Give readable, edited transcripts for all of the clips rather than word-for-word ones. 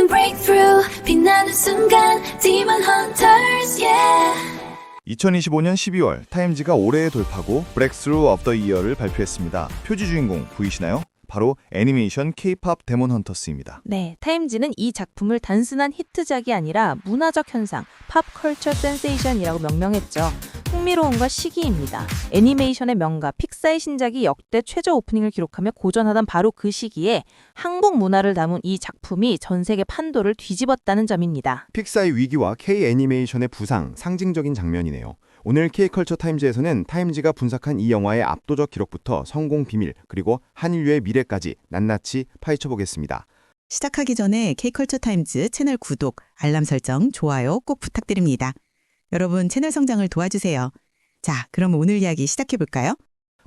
모든 breakthrough 빛나는 순간 Demon Hunters yeah 2025년 12월 타임즈가 올해의 돌파고 브렉스루 오브 더 이어를 발표했습니다. 표지 주인공 보이시나요? 바로 애니메이션 K-팝 데몬 헌터스입니다. 네, 타임즈는 이 작품을 단순한 히트작이 아니라 문화적 현상, 팝컬처 센세이션이라고 명명했죠. 흥미로움과 시기입니다. 애니메이션의 명가 픽사의 신작이 역대 최저 오프닝을 기록하며 고전하던 바로 그 시기에 한국 문화를 담은 이 작품이 전 세계 판도를 뒤집었다는 점입니다. 픽사의 위기와 K 애니메이션의 부상, 상징적인 장면이네요. 오늘 K컬처 타임즈에서는 타임즈가 분석한 이 영화의 압도적 기록부터 성공 비밀, 그리고 한인류의 미래까지 낱낱이 파헤쳐 보겠습니다. 시작하기 전에 K컬처 타임즈 채널 구독, 알람 설정, 좋아요 꼭 부탁드립니다. 여러분 채널 성장을 도와주세요. 자, 그럼 오늘 이야기 시작해 볼까요?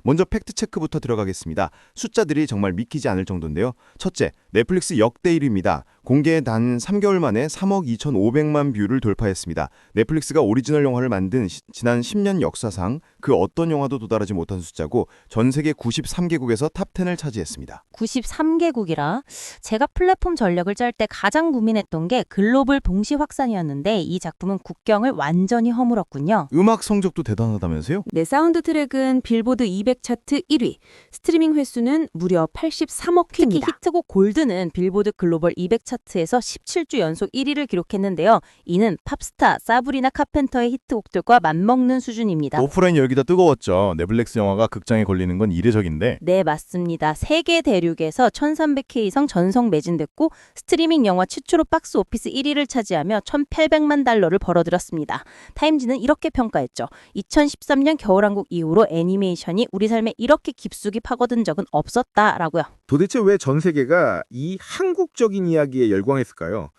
먼저 팩트체크부터 들어가겠습니다. 숫자들이 정말 믿기지 않을 정도인데요. 첫째, 넷플릭스 역대 1위입니다. 공개 단 3개월 만에 3억 2,500만 뷰를 돌파했습니다. 넷플릭스가 오리지널 영화를 만든 지난 10년 역사상 그 어떤 영화도 도달하지 못한 숫자고 전 세계 93개국에서 탑10을 차지했습니다. 93개국이라 제가 플랫폼 전략을 짤 때 가장 고민했던 게 글로벌 동시 확산이었는데 이 작품은 국경을 완전히 허물었군요. 음악 성적도 대단하다면서요? 네, 사운드 트랙은 빌보드 200 차트 1위, 스트리밍 횟수는 무려 83억 특히 회입니다. 히트곡 골드는 빌보드 글로벌 200 차트에서 17주 연속 1위를 기록했는데요. 이는 팝스타, 사브리나 카펜터의 히트곡들과 맞먹는 수준입니다. 오프라인 열기가 뜨거웠죠. 넷플릭스 영화가 극장에 걸리는 건 이례적인데 네, 맞습니다. 세계 대륙에서 1300회 이상 전성 매진됐고 스트리밍 영화 최초로 박스 오피스 1위를 차지하며 1800만 달러를 벌어들였습니다. 타임즈는 이렇게 평가했죠. 2013년 겨울왕국 이후로 애니메이션이 우리 삶에 이렇게 깊숙이 파고든 적은 없었다라고요. 도대체 왜 전 세계가 이 한국적인 이야기에 열광했을까요?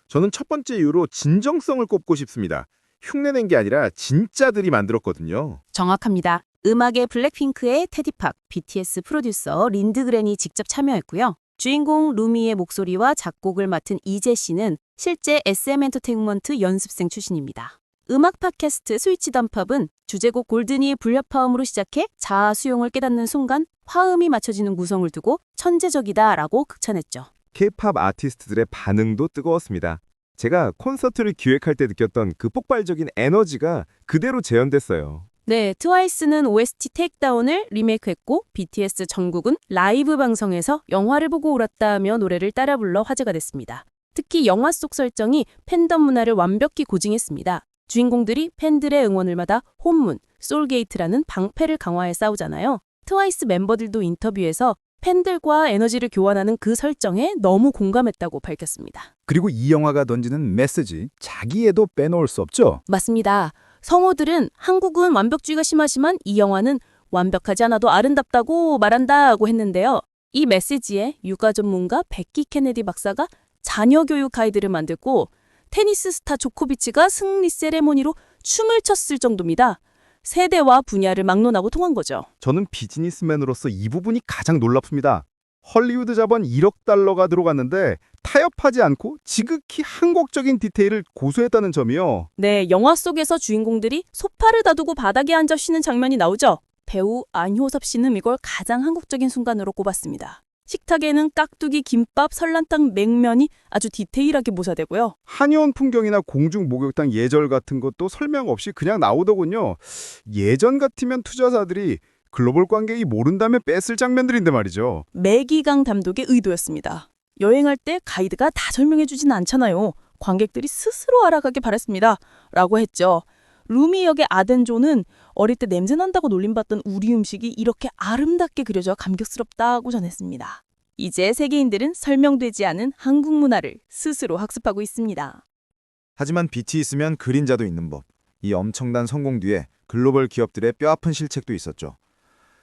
저는 첫 번째 이유로 진정성을 꼽고 싶습니다. 흉내낸 게 아니라 진짜들이 만들었거든요. 정확합니다. 음악의 블랙핑크의 테디팍, BTS 프로듀서 린드그렌이 직접 참여했고요. 주인공 루미의 목소리와 작곡을 맡은 이재 씨는 실제 SM 엔터테인먼트 연습생 출신입니다. 음악 팟캐스트 스위치 던팝은 주제곡 골든이 불협화음으로 시작해 자아 수용을 깨닫는 순간 화음이 맞춰지는 구성을 두고 천재적이다라고 극찬했죠. K-팝 아티스트들의 반응도 뜨거웠습니다. 제가 콘서트를 기획할 때 느꼈던 그 폭발적인 에너지가 그대로 재현됐어요. 네, 트와이스는 OST 테이크다운을 리메이크했고 BTS 정국은 라이브 방송에서 영화를 보고 울었다며 노래를 따라 불러 화제가 됐습니다. 특히 영화 속 설정이 팬덤 문화를 완벽히 고증했습니다. 주인공들이 팬들의 응원을 받아 혼문, 솔게이트라는 방패를 강화해 싸우잖아요. 트와이스 멤버들도 인터뷰에서 팬들과 에너지를 교환하는 그 설정에 너무 공감했다고 밝혔습니다. 그리고 이 영화가 던지는 메시지, 자기애도 빼놓을 수 없죠. 맞습니다. 성우들은 한국은 완벽주의가 심하지만 이 영화는 완벽하지 않아도 아름답다고 말한다고 했는데요. 이 메시지에 육아 전문가 베키 케네디 박사가 자녀 교육 가이드를 만들고 테니스 스타 조코비치가 승리 세레모니로 춤을 췄을 정도입니다. 세대와 분야를 막론하고 통한 거죠. 저는 비즈니스맨으로서 이 부분이 가장 놀랍습니다. 헐리우드 자본 1억 달러가 들어갔는데 타협하지 않고 지극히 한국적인 디테일을 고수했다는 점이요. 네, 영화 속에서 주인공들이 소파를 다두고 바닥에 앉아 쉬는 장면이 나오죠. 배우 안효섭 씨는 이걸 가장 한국적인 순간으로 꼽았습니다. 식탁에는 깍두기, 김밥, 설란탕, 냉면이 아주 디테일하게 묘사되고요. 한의원 풍경이나 공중 목욕탕 예절 같은 것도 설명 없이 그냥 나오더군요. 예전 같으면 투자자들이 글로벌 관객이 모른다면 뺐을 장면들인데 말이죠. 매기강 감독의 의도였습니다. 여행할 때 가이드가 다 설명해주지는 않잖아요. 관객들이 스스로 알아가게 바랬습니다. 라고 했죠. 루미 역의 아덴조는 어릴 때 냄새난다고 놀림받던 우리 음식이 이렇게 아름답게 그려져 감격스럽다고 전했습니다. 이제 세계인들은 설명되지 않은 한국 문화를 스스로 학습하고 있습니다. 하지만 빛이 있으면 그림자도 있는 법. 이 엄청난 성공 뒤에 글로벌 기업들의 뼈아픈 실책도 있었죠.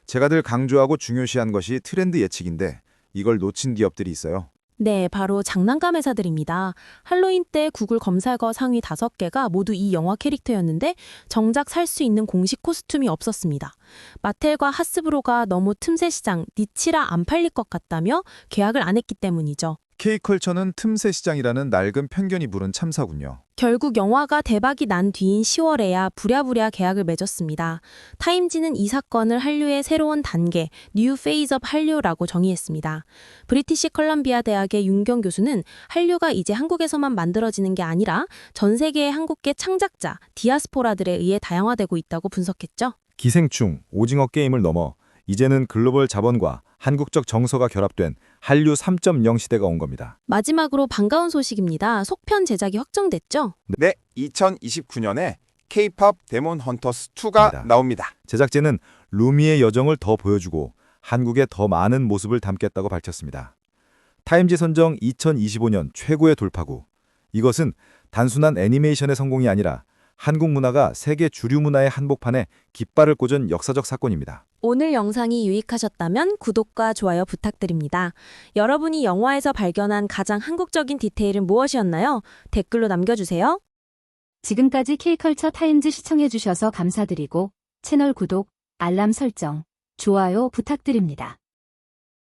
제가 늘 강조하고 중요시한 것이 트렌드 예측인데 이걸 놓친 기업들이 있어요. 네, 바로 장난감 회사들입니다. 할로윈 때 구글 검색어 상위 5개가 모두 이 영화 캐릭터였는데 정작 살 수 있는 공식 코스튬이 없었습니다. 마텔과 하스브로가 너무 틈새 시장, 니치라 안 팔릴 것 같다며 계약을 안 했기 때문이죠. K컬처는 틈새 시장이라는 낡은 편견이 부른 참사군요. 결국 영화가 대박이 난 뒤인 10월에야 부랴부랴 계약을 맺었습니다. 타임지는 이 사건을 한류의 새로운 단계, 뉴 페이즈 업 한류라고 정의했습니다. 브리티시 컬럼비아 대학의 윤경 교수는 한류가 이제 한국에서만 만들어지는 게 아니라 전 세계의 한국계 창작자, 디아스포라들에 의해 다양화되고 있다고 분석했죠. 기생충, 오징어 게임을 넘어 이제는 글로벌 자본과 한국적 정서가 결합된 한류 3.0 시대가 온 겁니다. 마지막으로 반가운 소식입니다. 속편 제작이 확정됐죠? 네, 2029년에 K-팝 데몬 헌터스 2가 나옵니다. 제작진은 루미의 여정을 더 보여주고 한국의 더 많은 모습을 담겠다고 밝혔습니다. 타임지 선정 2025년 최고의 돌파구. 이것은 단순한 애니메이션의 성공이 아니라 한국 문화가 세계 주류 문화의 한복판에 깃발을 꽂은 역사적 사건입니다. 오늘 영상이 유익하셨다면 구독과 좋아요 부탁드립니다. 여러분이 영화에서 발견한 가장 한국적인 디테일은 무엇이었나요? 댓글로 남겨주세요. 지금까지 K컬처 타임즈 시청해주셔서 감사드리고 채널 구독, 알람 설정, 좋아요 부탁드립니다.